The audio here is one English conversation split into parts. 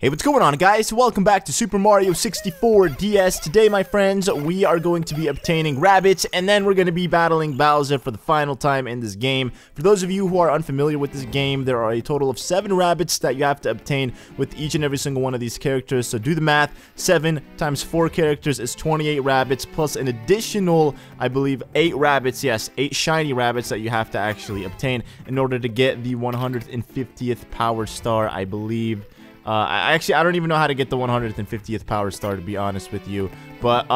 Hey, what's going on, guys? Welcome back to Super Mario 64 DS. Today, my friends, we are going to be obtaining rabbits, and then we're going to be battling Bowser for the final time in this game. For those of you who are unfamiliar with this game, there are a total of 7 rabbits that you have to obtain with each and every single one of these characters. So do the math. 7 times 4 characters is 28 rabbits, plus an additional, I believe, 8 rabbits. Yes, 8 shiny rabbits that you have to actually obtain in order to get the 150th power star, I believe. I don't even know how to get the 150th power star, to be honest with you. But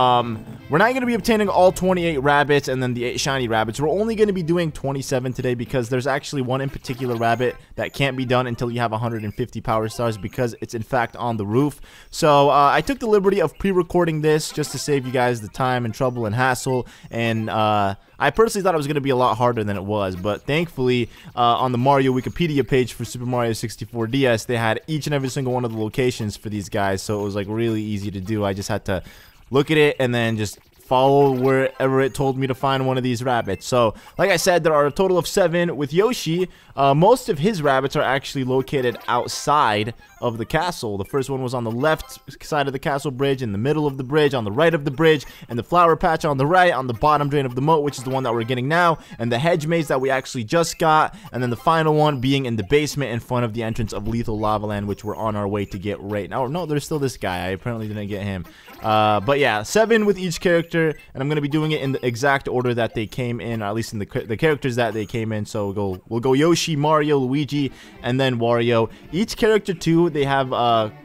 we're not going to be obtaining all 28 rabbits and then the 8 shiny rabbits. We're only going to be doing 27 today because there's actually one in particular rabbit that can't be done until you have 150 power stars because it's in fact on the roof. So I took the liberty of pre-recording this just to save you guys the time and trouble and hassle. And I personally thought it was going to be a lot harder than it was, but thankfully on the Mario Wikipedia page for Super Mario 64 DS, they had each and every single one of the locations for these guys, so it was like really easy to do. I just had to look at it and then just follow wherever it told me to find one of these rabbits. So, like I said, there are a total of 7 with Yoshi. Most of his rabbits are actually located outside of the castle. The first one was on the left side of the castle bridge, in the middle of the bridge, on the right of the bridge, and the flower patch on the right, on the bottom drain of the moat, which is the one that we're getting now, and the hedge maze that we actually just got, and then the final one being in the basement in front of the entrance of Lethal Lava Land, which we're on our way to get right now. No, there's still this guy. I apparently didn't get him. But yeah, 7 with each character, and I'm going to be doing it in the exact order that they came in, or at least in the characters that they came in. So we'll go Yoshi, Mario, Luigi, and then Wario. Each character too, they have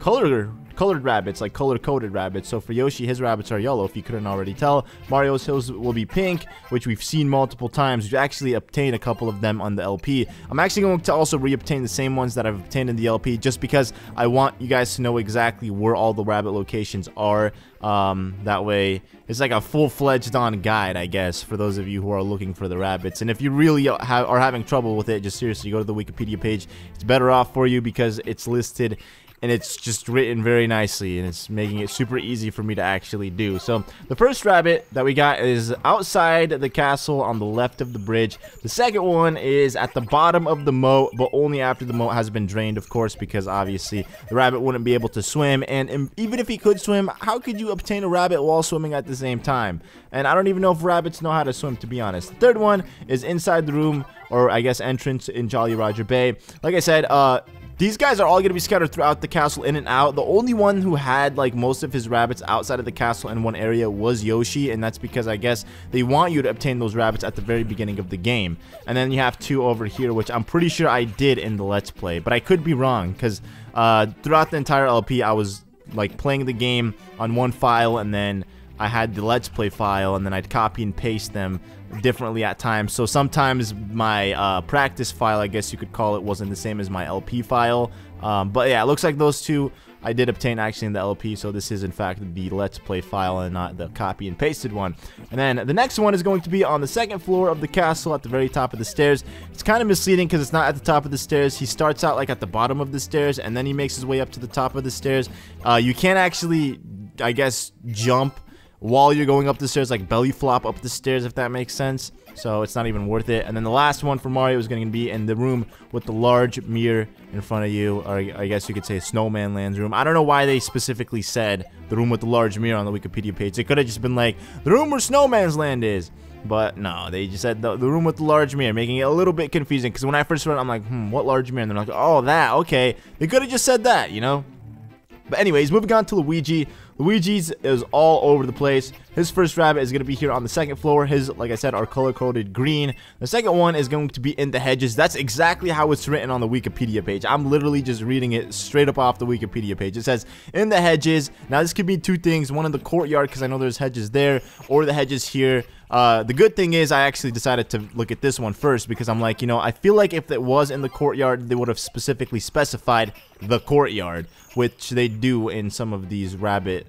colored rabbits, like color-coded rabbits. So for Yoshi, his rabbits are yellow, if you couldn't already tell. Mario's hills will be pink, which we've seen multiple times. We've actually obtained a couple of them on the LP. I'm actually going to also re-obtain the same ones that I've obtained in the LP, just because I want you guys to know exactly where all the rabbit locations are. That way, it's like a full-fledged on guide, I guess, for those of you who are looking for the rabbits. And if you really are having trouble with it, just seriously go to the Wikipedia page. It's better off for you because it's listed and it's just written very nicely, and it's making it super easy for me to actually do. So the first rabbit that we got is outside the castle on the left of the bridge. The second one is at the bottom of the moat, but only after the moat has been drained, of course, because obviously the rabbit wouldn't be able to swim. And even if he could swim, how could you obtain a rabbit while swimming at the same time? And I don't even know if rabbits know how to swim, to be honest. The third one is inside the room, or I guess entrance in Jolly Roger Bay. Like I said, these guys are all going to be scattered throughout the castle, in and out. The only one who had like most of his rabbits outside of the castle in one area was Yoshi, and that's because I guess they want you to obtain those rabbits at the very beginning of the game. And then you have 2 over here, which I'm pretty sure I did in the Let's Play, but I could be wrong because throughout the entire LP, I was like playing the game on one file, and then I had the Let's Play file, and then I'd copy and paste them differently at times. So sometimes my practice file, I guess you could call it, wasn't the same as my LP file. But yeah, it looks like those 2 I did obtain actually in the LP, so this is in fact the Let's Play file and not the copy and pasted one. And then the next one is going to be on the 2nd floor of the castle at the very top of the stairs. It's kind of misleading because it's not at the top of the stairs. He starts out like at the bottom of the stairs, and then he makes his way up to the top of the stairs. You can't actually, I guess, jump while you're going up the stairs, like belly flop up the stairs, if that makes sense. So it's not even worth it. And then the last one for Mario is going to be in the room with the large mirror in front of you, or I guess you could say Snowman Land's room. I don't know why they specifically said the room with the large mirror on the Wikipedia page. It could have just been like, the room where Snowman's Land is. But no, they just said the room with the large mirror, making it a little bit confusing. Because when I first read it, I'm like, what large mirror? And they're like, oh, that, okay. They could have just said that, you know? But anyways, moving on to Luigi. Luigi's is all over the place. His first rabbit is going to be here on the 2nd floor. His, like I said, are color-coded green. The second one is going to be in the hedges. That's exactly how it's written on the Wikipedia page. I'm literally just reading it straight up off the Wikipedia page. It says, in the hedges. Now, this could be 2 things. One in the courtyard, because I know there's hedges there, or the hedges here. The good thing is I actually decided to look at this one first because I'm like, you know, I feel like if it was in the courtyard, they would have specifically specified the courtyard, which they do in some of these rabbit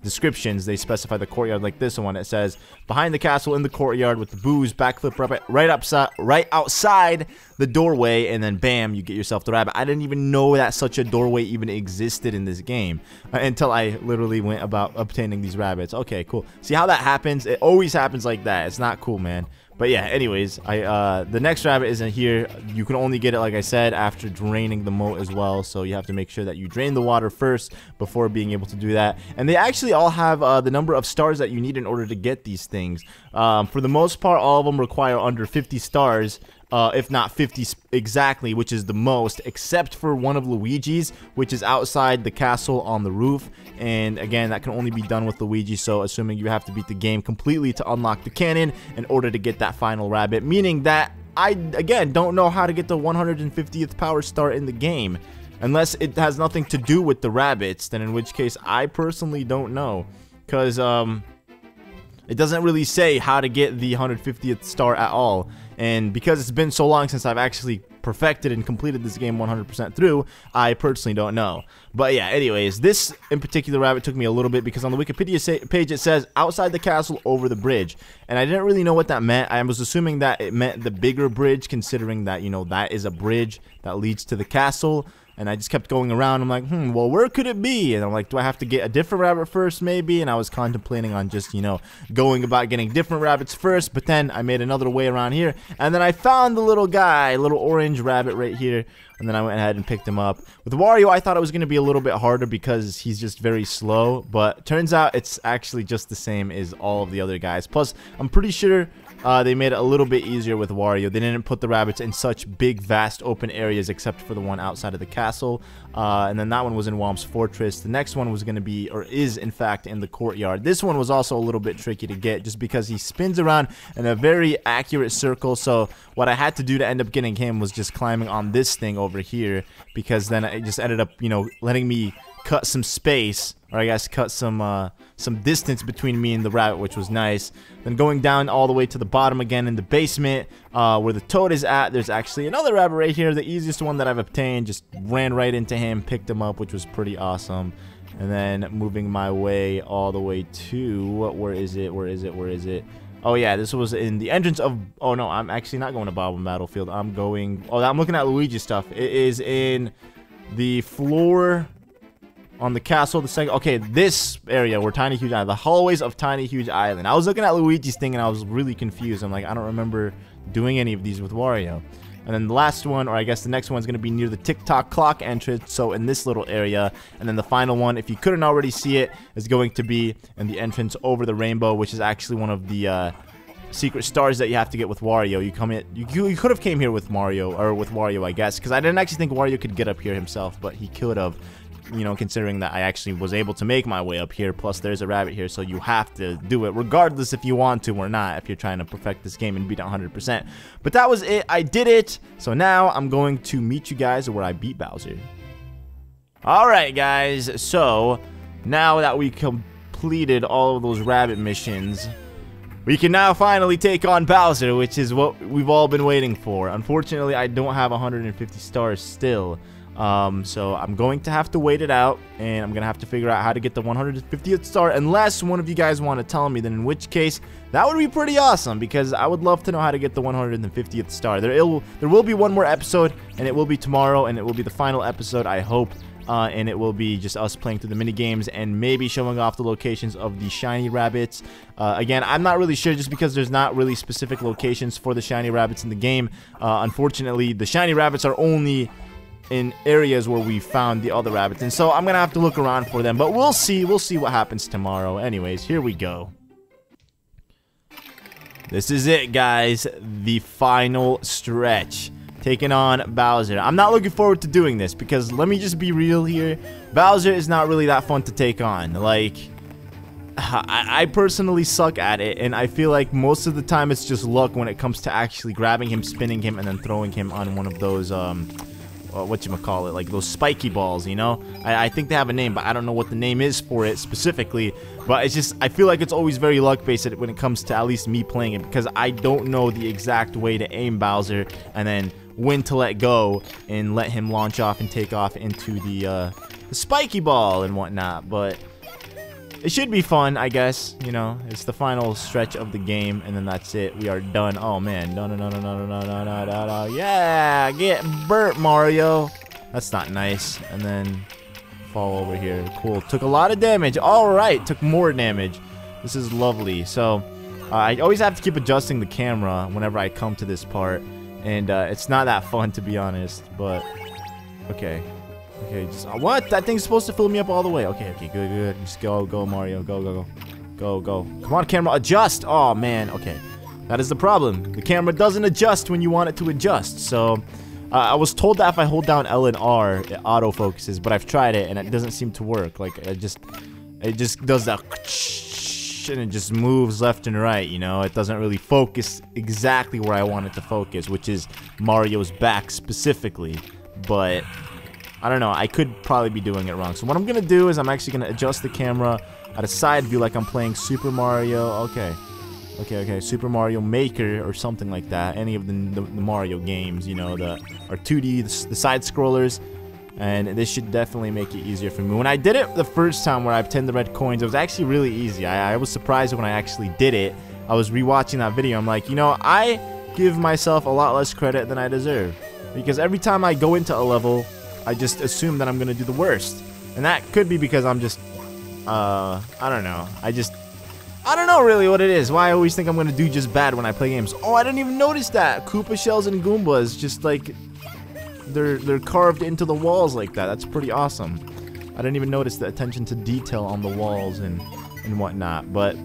descriptions. They specify the courtyard like this one. It says, behind the castle in the courtyard with the booze, backflip right outside the doorway, and then bam, you get yourself the rabbit. I didn't even know that such a doorway even existed in this game until I literally went about obtaining these rabbits. Okay, cool. See how that happens? It always happens like that. It's not cool, man. But yeah, anyways, the next rabbit isn't here. You can only get it, like I said, after draining the moat as well. So you have to make sure that you drain the water first before being able to do that. And they actually all have the number of stars that you need in order to get these things. For the most part, all of them require under 50 stars. If not 50 exactly, which is the most, except for one of Luigi's, which is outside the castle on the roof. And again, that can only be done with Luigi, so assuming you have to beat the game completely to unlock the cannon in order to get that final rabbit, meaning that I, again, don't know how to get the 150th power star in the game. Unless it has nothing to do with the rabbits, then in which case I personally don't know. Because, it doesn't really say how to get the 150th star at all. And because it's been so long since I've actually perfected and completed this game 100% through, I personally don't know. But yeah, anyways, this in particular rabbit took me a little bit because on the Wikipedia page it says outside the castle over the bridge. And I didn't really know what that meant. I was assuming that it meant the bigger bridge, considering that, you know, that is a bridge that leads to the castle. And I just kept going around. I'm like, well, where could it be? And I'm like, do I have to get a different rabbit first, maybe? And I was contemplating on just, you know, going about getting different rabbits first. But then I made another way around here. And then I found the little guy, little orange rabbit right here. And then I went ahead and picked him up. With Wario, I thought it was going to be a little bit harder because he's just very slow. But turns out it's actually just the same as all of the other guys. Plus, I'm pretty sure they made it a little bit easier with Wario. They didn't put the rabbits in such big, vast, open areas except for the one outside of the castle. And then that one was in Whomp's Fortress. The next one was going to be, or is in fact, in the courtyard. This one was also a little bit tricky to get just because he spins around in a very accurate circle. So what I had to do to end up getting him was just climbing on this thing over here, because then it just ended up, you know, letting me cut some space, or I guess cut some distance between me and the rabbit, which was nice. Then going down all the way to the bottom again in the basement, where the toad is at, there's actually another rabbit right here, the easiest one that I've obtained. Just ran right into him, picked him up, which was pretty awesome. And then moving my way all the way to, where is it? Oh yeah, this was in the entrance of, oh no, I'm actually not going to Bob-omb Battlefield. I'm looking at Luigi stuff. It is in the floor on the castle, the second, okay, this area where Tiny Huge Island, the hallways of Tiny Huge Island. I was looking at Luigi's thing and I was really confused. I'm like, I don't remember doing any of these with Wario. And then the last one, or I guess the next one's going to be near the Tick-Tock Clock entrance, so in this little area. And then the final one, if you couldn't already see it, is going to be in the entrance over the rainbow, which is actually one of the secret stars that you have to get with Wario. You could have came here with Mario, or with Wario, I guess, because I didn't actually think Wario could get up here himself, but he could have. You know, considering that I actually was able to make my way up here, plus there's a rabbit here, so you have to do it regardless if you want to or not, if you're trying to perfect this game and beat it 100%. But that was it. I did it. So now I'm going to meet you guys where I beat Bowser. Alright guys, so now that we completed all of those rabbit missions, we can now finally take on Bowser, which is what we've all been waiting for. Unfortunately, I don't have 150 stars still. So I'm going to have to wait it out, and I'm going to have to figure out how to get the 150th star, unless one of you guys want to tell me, then in which case, that would be pretty awesome, because I would love to know how to get the 150th star. There will be one more episode, and it will be tomorrow, and it will be the final episode, I hope. And it will be just us playing through the mini games and maybe showing off the locations of the shiny rabbits. Again, I'm not really sure, just because there's not really specific locations for the shiny rabbits in the game. Unfortunately, the shiny rabbits are only in areas where we found the other rabbits, and so I'm gonna have to look around for them, but we'll see what happens tomorrow. Anyways, here we go. This is it, guys, the final stretch, taking on Bowser. I'm not looking forward to doing this, because let me just be real here, Bowser is not really that fun to take on. Like, I personally suck at it, and I feel like most of the time it's just luck when it comes to actually grabbing him, spinning him, and then throwing him on one of those whatchamacallit, like those spiky balls, you know? I think they have a name, but I don't know what the name is for it specifically. But it's just, I feel like it's always very luck-based when it comes to at least me playing it, because I don't know the exact way to aim Bowser and then when to let go and let him launch off and take off into the spiky ball and whatnot. But it should be fun, I guess. You know, it's the final stretch of the game, and then that's it. We are done. Oh man, no. Yeah, get burnt, Mario. That's not nice. And then fall over here. Cool. Took a lot of damage. All right, took more damage. This is lovely. So I always have to keep adjusting the camera whenever I come to this part, and it's not that fun, to be honest, but okay. Okay, just what? That thing's supposed to fill me up all the way. Okay, good. Just go, Mario. Go. Come on, camera, adjust. Oh, man. Okay. That is the problem. The camera doesn't adjust when you want it to adjust. So, I was told that if I hold down L and R, it autofocuses, but I've tried it and it doesn't seem to work. Like, it just does that, and it just moves left and right, you know? It doesn't really focus exactly where I want it to focus, which is Mario's back specifically. But I don't know, I could probably be doing it wrong. So what I'm gonna do is I'm actually gonna adjust the camera at a side view like I'm playing Super Mario. Okay, Super Mario Maker or something like that. Any of the Mario games, you know, are 2D, the side scrollers. And this should definitely make it easier for me. When I did it the first time where I obtained the red coins, it was actually really easy. I was surprised when I actually did it. I was rewatching that video. I'm like, you know, I give myself a lot less credit than I deserve. Because every time I go into a level, I just assume that I'm gonna do the worst. And that could be because I'm just, I don't know. I don't know really what it is. Why I always think I'm gonna do just bad when I play games. Oh, I didn't even notice that. Koopa shells and Goombas, just like, they're carved into the walls like that. That's pretty awesome. I didn't even notice the attention to detail on the walls and whatnot. But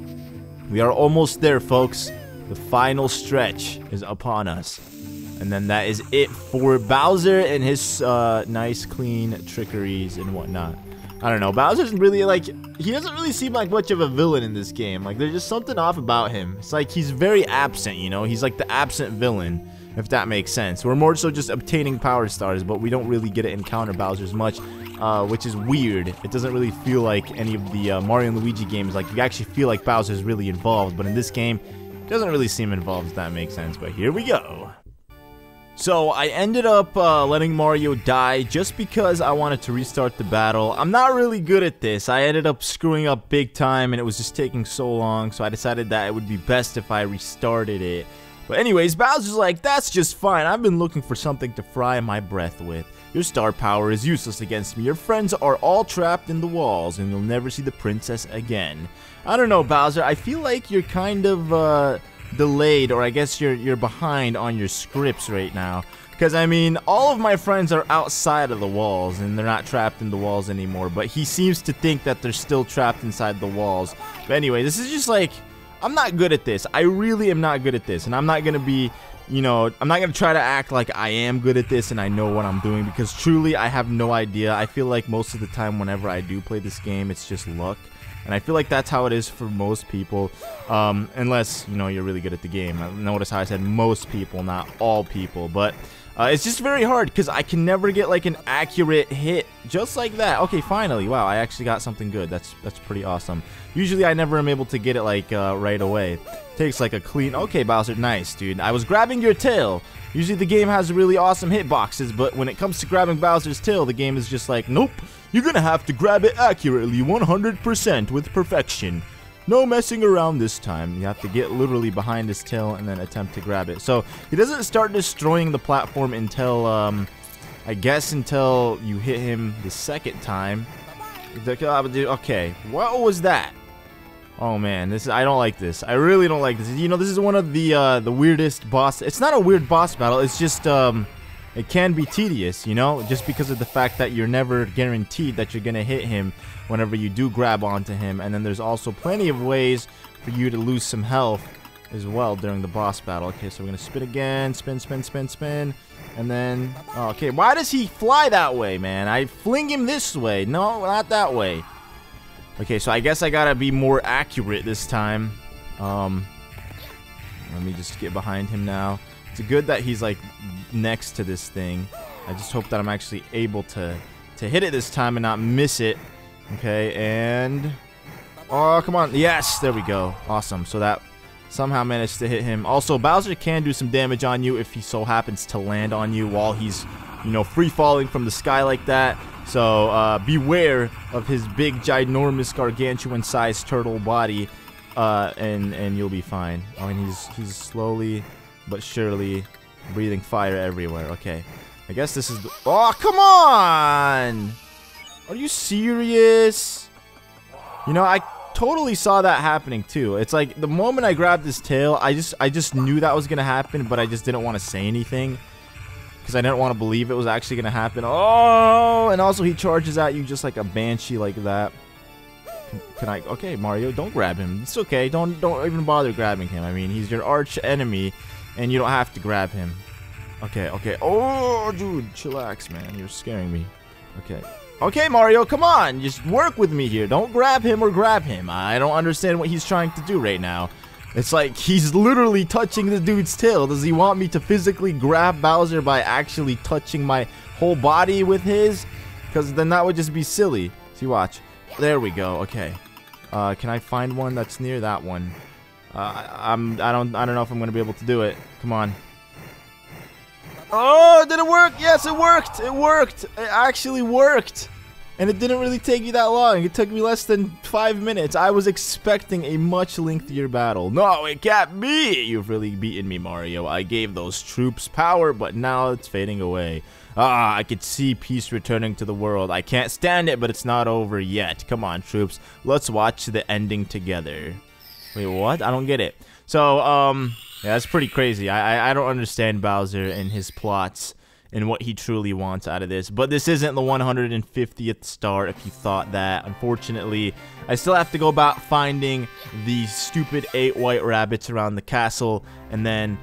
we are almost there, folks. The final stretch is upon us. And then that is it for Bowser and his nice, clean trickeries and whatnot. I don't know. Bowser's really, like, he doesn't really seem like much of a villain in this game. Like, there's just something off about him. It's like he's very absent, you know? He's like the absent villain, if that makes sense. We're more so just obtaining power stars, but we don't really get to encounter Bowser's much, which is weird. It doesn't really feel like any of the Mario and Luigi games. Like, you actually feel like Bowser's really involved, but in this game, it doesn't really seem involved, if that makes sense. But here we go. So I ended up letting Mario die just because I wanted to restart the battle. I'm not really good at this. I ended up screwing up big time and it was just taking so long, so I decided that it would be best if I restarted it. But anyways, Bowser's like, that's just fine. I've been looking for something to fry my breath with. Your star power is useless against me. Your friends are all trapped in the walls and you'll never see the princess again. I don't know, Bowser. I feel like you're kind of delayed, or I guess you're behind on your scripts right now, because I mean all of my friends are outside of the walls and they're not trapped in the walls anymore, but he seems to think that they're still trapped inside the walls. But anyway, this is just like, I'm not good at this. I really am not good at this, and I'm not gonna be, you know, I'm not gonna try to act like I am good at this and I know what I'm doing, because truly I have no idea. I feel like most of the time whenever I do play this game, it's just luck. And I feel like that's how it is for most people, unless, you know, you're really good at the game. Notice how I said most people, not all people. But it's just very hard because I can never get, like, an accurate hit just like that. Okay, finally. Wow, I actually got something good. That's pretty awesome. Usually I never am able to get it, like, right away. Takes, like, a clean... Okay, Bowser, nice, dude. I was grabbing your tail. Usually the game has really awesome hitboxes, but when it comes to grabbing Bowser's tail, the game is just like, nope. You're gonna have to grab it accurately, 100% with perfection. No messing around this time. You have to get literally behind his tail and then attempt to grab it. So he doesn't start destroying the platform until, I guess until you hit him the second time. Okay, what was that? Oh man, I don't like this. I really don't like this. You know, this is one of the weirdest boss. It's not a weird boss battle. It's just it can be tedious, you know, just because of the fact that you're never guaranteed that you're gonna hit him whenever you do grab onto him. And then there's also plenty of ways for you to lose some health as well during the boss battle. Okay, so we're gonna spin again, spin, and then okay. Why does he fly that way, man? I fling him this way. No, not that way. Okay, so I guess I gotta be more accurate this time. Let me just get behind him now. It's good that he's like next to this thing. I just hope that I'm actually able to hit it this time and not miss it. Okay, and oh, come on. Yes, there we go. Awesome. So that somehow managed to hit him. Also, Bowser can do some damage on you if he so happens to land on you while he's, you know, free falling from the sky like that. So beware of his big, ginormous, gargantuan-sized turtle body, and you'll be fine. I mean, he's slowly but surely breathing fire everywhere. Okay, I guess this is the... Oh, come on! Are you serious? You know, totally saw that happening too. It's like the moment I grabbed his tail, I just knew that was gonna happen, but I just didn't want to say anything because I didn't want to believe it was actually gonna happen. Oh, and also he charges at you just like a banshee like that. Can I? Okay, Mario, don't grab him. It's okay. Don't even bother grabbing him. I mean, he's your arch enemy, and you don't have to grab him. Okay, okay. Oh, dude, chillax, man. You're scaring me. Okay. Okay, Mario, come on. Just work with me here. Don't grab him or grab him. I don't understand what he's trying to do right now. It's like he's literally touching the dude's tail. Does he want me to physically grab Bowser by actually touching my whole body with his? Because then that would just be silly. See, watch. There we go. Okay. Can I find one that's near that one? I don't know if I'm gonna be able to do it. Come on. Oh, did it work? Yes, it worked. It worked. It actually worked. And it didn't really take me that long. It took me less than 5 minutes. I was expecting a much lengthier battle. No, it can't be. You've really beaten me, Mario. I gave those troops power, but now it's fading away. Ah, I could see peace returning to the world. I can't stand it, but it's not over yet. Come on, troops. Let's watch the ending together. Wait, what? I don't get it. So, yeah, that's pretty crazy. I don't understand Bowser and his plots and what he truly wants out of this. But this isn't the 150th star if you thought that. Unfortunately, I still have to go about finding the stupid 8 white rabbits around the castle. And then,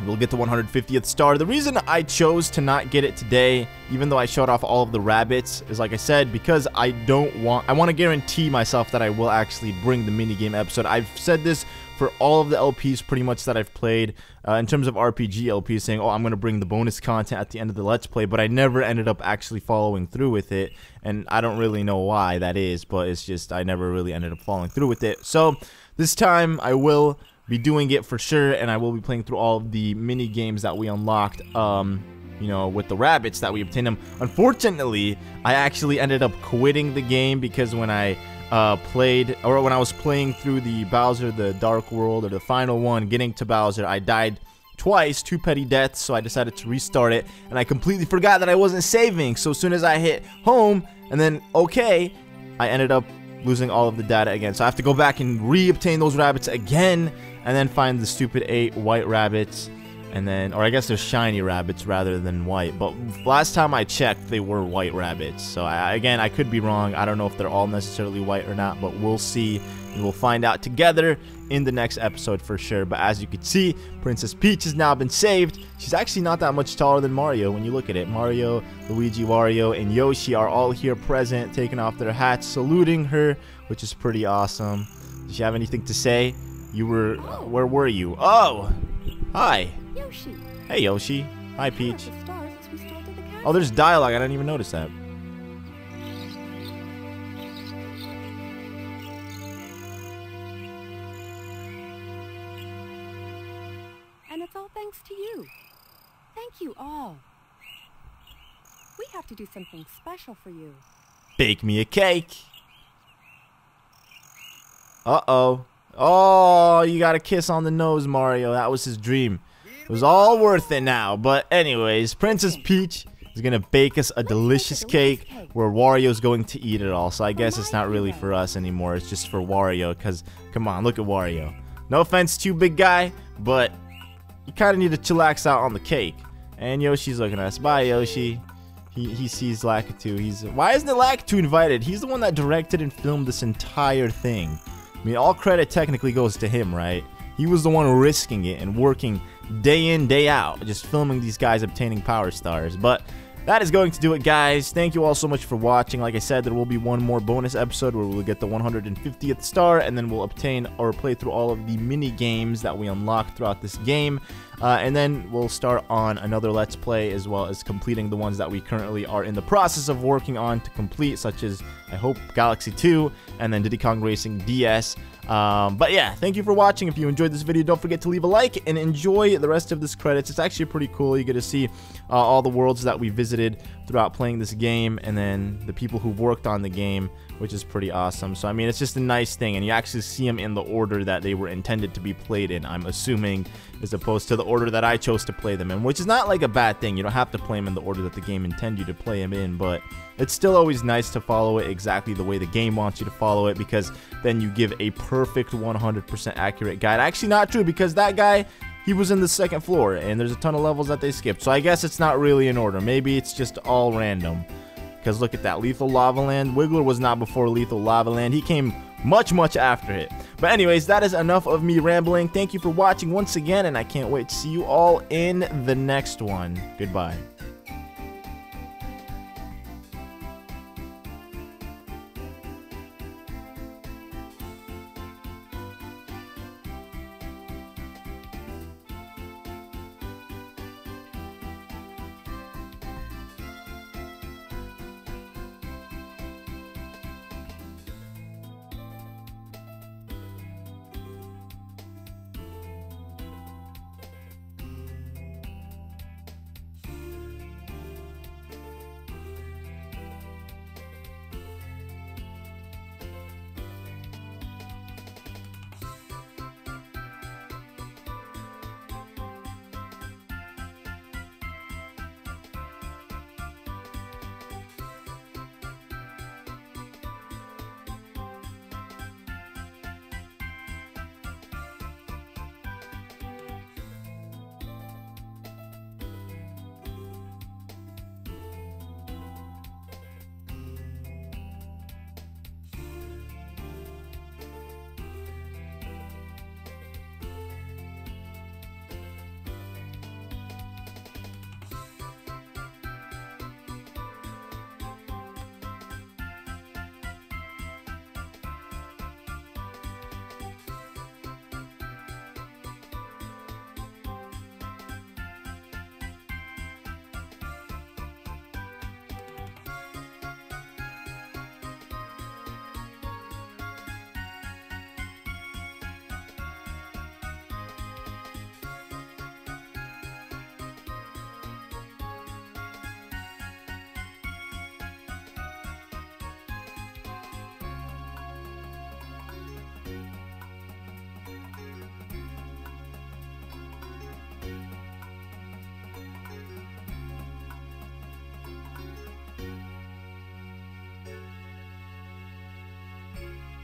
we'll get the 150th star. The reason I chose to not get it today, even though I showed off all of the rabbits, is like I said, because I want to guarantee myself that I will actually bring the minigame episode. I've said this for all of the LPs pretty much that I've played in terms of RPG LPs, saying, oh, I'm going to bring the bonus content at the end of the Let's Play, but I never ended up actually following through with it, and I don't really know why that is, but it's just I never really ended up following through with it. So this time I will be doing it for sure, and I will be playing through all of the mini games that we unlocked, you know, with the rabbits that we obtained them. Unfortunately, I actually ended up quitting the game because when I when I was playing through the Bowser the Dark World, or the final one, getting to Bowser, I died twice, 2 petty deaths, so I decided to restart it, and I completely forgot that I wasn't saving. So as soon as I hit home and then okay, I ended up losing all of the data again. So I have to go back and re-obtain those rabbits again, and then find the stupid 8 white rabbits, and then, or I guess they're shiny rabbits rather than white, but last time I checked they were white rabbits. So again, I could be wrong. I don't know if they're all necessarily white or not, but we'll see, and we'll find out together in the next episode for sure. But as you can see, Princess Peach has now been saved. She's actually not that much taller than Mario when you look at it. Mario, Luigi, Wario, and Yoshi are all here present, taking off their hats, saluting her, which is pretty awesome. Does she have anything to say? You were, where were you? Oh, hi. Yoshi. Hey, Yoshi. Hi, Peach. Oh, there's dialogue. I didn't even notice that. And it's all thanks to you. Thank you all. We have to do something special for you. Bake me a cake. Uh-oh. Oh, you got a kiss on the nose, Mario. That was his dream. It was all worth it now. But anyways, Princess Peach is going to bake us a delicious cake where Wario's going to eat it all. So I guess it's not really for us anymore. It's just for Wario because, come on, look at Wario. No offense to you, big guy, but you kind of need to chillax out on the cake. And Yoshi's looking at us. Bye, Yoshi. He sees Lakitu. Why isn't it Lakitu invited? He's the one that directed and filmed this entire thing. I mean, all credit technically goes to him, right? He was the one risking it and working day in, day out, just filming these guys obtaining power stars. But that is going to do it, guys. Thank you all so much for watching. Like I said, there will be one more bonus episode where we'll get the 150th star, and then we'll obtain or play through all of the mini games that we unlock throughout this game. And then we'll start on another Let's Play, as well as completing the ones that we currently are in the process of working on to complete, such as, I hope, Galaxy 2, and then Diddy Kong Racing DS. But yeah, thank you for watching. If you enjoyed this video, don't forget to leave a like and enjoy the rest of this credits. It's actually pretty cool. You get to see all the worlds that we visited throughout playing this game, and then the people who worked on the game, which is pretty awesome. So I mean, it's just a nice thing, and you actually see them in the order that they were intended to be played in, I'm assuming, as opposed to the order that I chose to play them in, which is not like a bad thing. You don't have to play them in the order that the game intended you to play them in, but it's still always nice to follow it exactly the way the game wants you to follow it, because then you give a perfect 100% accurate guide. Actually, not true, because that guy, he was in the second floor, and there's a ton of levels that they skipped. So I guess it's not really in order. Maybe it's just all random. Because look at that, Lethal Lava Land. Wiggler was not before Lethal Lava Land. He came much, much after it. But anyways, that is enough of me rambling. Thank you for watching once again, and I can't wait to see you all in the next one. Goodbye.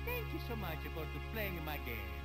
Thank you so much for playing my game.